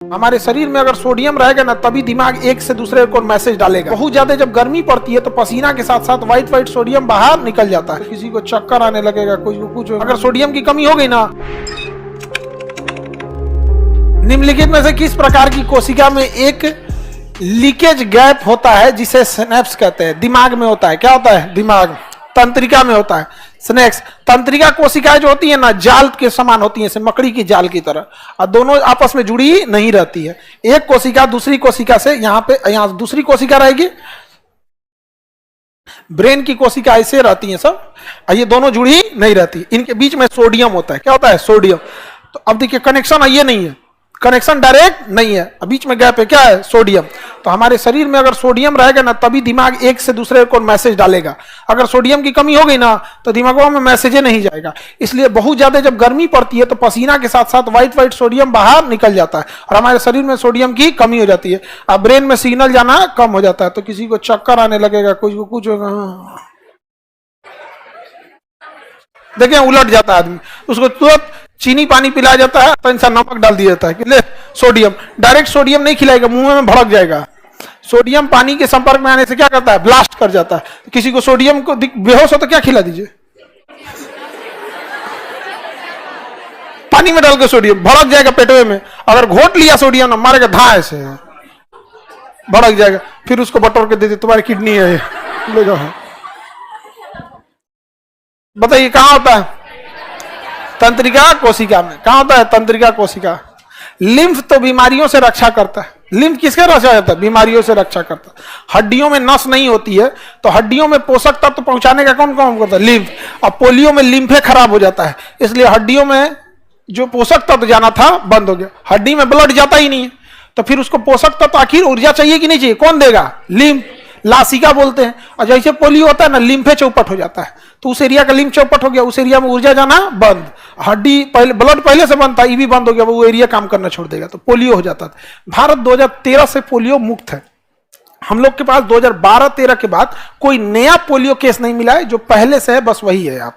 हमारे शरीर में अगर सोडियम रहेगा ना तभी दिमाग एक से दूसरे को मैसेज डालेगा। बहुत ज्यादा जब गर्मी पड़ती है तो पसीना के साथ साथ व्हाइट सोडियम बाहर निकल जाता है। किसी को चक्कर आने लगेगा, कुछ अगर सोडियम की कमी हो गई ना। निम्नलिखित में से किस प्रकार की कोशिका में एक लीकेज गैप होता है जिसे सिनेप्स कहते हैं? दिमाग में होता है। क्या होता है? दिमाग। तंत्रिका में होता है स्नेक्स। तंत्रिका कोशिकाएं जो होती है ना जाल के समान होती है, जैसे मकड़ी की जाल की तरह, और दोनों आपस में जुड़ी नहीं रहती है। एक कोशिका दूसरी कोशिका से यहाँ दूसरी कोशिका रहेगी, ब्रेन की कोशिका ऐसे रहती है सब, और ये दोनों जुड़ी नहीं रहती। इनके बीच में सोडियम होता है। क्या होता है? सोडियम। तो अब देखिए कनेक्शन ये नहीं है, कनेक्शन डायरेक्ट नहीं है, बीच में गैप है। क्या है? सोडियम। तो हमारे शरीर में अगर सोडियम रहेगा ना तभी दिमाग एक से दूसरे को मैसेज डालेगा। अगर सोडियम की कमी हो गई ना तो दिमागों में मैसेज नहीं जाएगा। इसलिए बहुत ज्यादा जब गर्मी पड़ती है तो पसीना के साथ साथ व्हाइट सोडियम बाहर निकल जाता है और हमारे शरीर में सोडियम की कमी हो जाती है और ब्रेन में सिग्नल जाना कम हो जाता है। तो किसी को चक्कर आने लगेगा, कुछ देखिए उलट जाता है आदमी, उसको तुरंत चीनी पानी पिलाया जाता है तो इंसान नमक डाल दिया जाता है कि ले सोडियम। डायरेक्ट सोडियम नहीं खिलाएगा, मुंह में भड़क जाएगा। सोडियम पानी के संपर्क में आने से क्या करता है? ब्लास्ट कर जाता है। किसी को सोडियम को बेहोश हो तो क्या खिला दीजिए? पानी में डाल के सोडियम, भड़क जाएगा पेटवे में। अगर घोट लिया सोडियम ना मारेगा, धाए से भड़क जाएगा। फिर उसको बटोर के दे दे, तुम्हारी किडनी है ले जाओ। बताइए कहां होता है? तंत्रिका कोशिका में। कहां होता है? तंत्रिका कोशिका। लिम्फ तो बीमारियों से रक्षा करता है। लिम्फ किसके रक्षा करता है? बीमारियों से रक्षा करता है। हड्डियों में नस नहीं होती है तो हड्डियों में पोषक तत्व पहुंचाने का कौन काम करता है? लिम्फ। और पोलियो में लिम्फे खराब हो जाता है, इसलिए हड्डियों में जो पोषक तत्व जाना था बंद हो गया। हड्डी में ब्लड जाता ही नहीं है तो फिर उसको पोषक तत्व आखिर ऊर्जा चाहिए कि नहीं चाहिए? कौन देगा? लिम्फ। लासिका बोलते हैं। और जैसे पोलियो होता है ना, लिम्फे चौपट हो जाता है तो उस एरिया का लिम्फ चौपट हो गया, उस एरिया में ऊर्जा जाना बंद। हड्डी पहले ब्लड पहले से बंद था, ये भी बंद हो गया, वो एरिया काम करना छोड़ देगा तो पोलियो हो जाता था। भारत 2013 से पोलियो मुक्त है। हम लोग के पास 2012-13 के बाद कोई नया पोलियो केस नहीं मिला है, जो पहले से है बस वही है। आप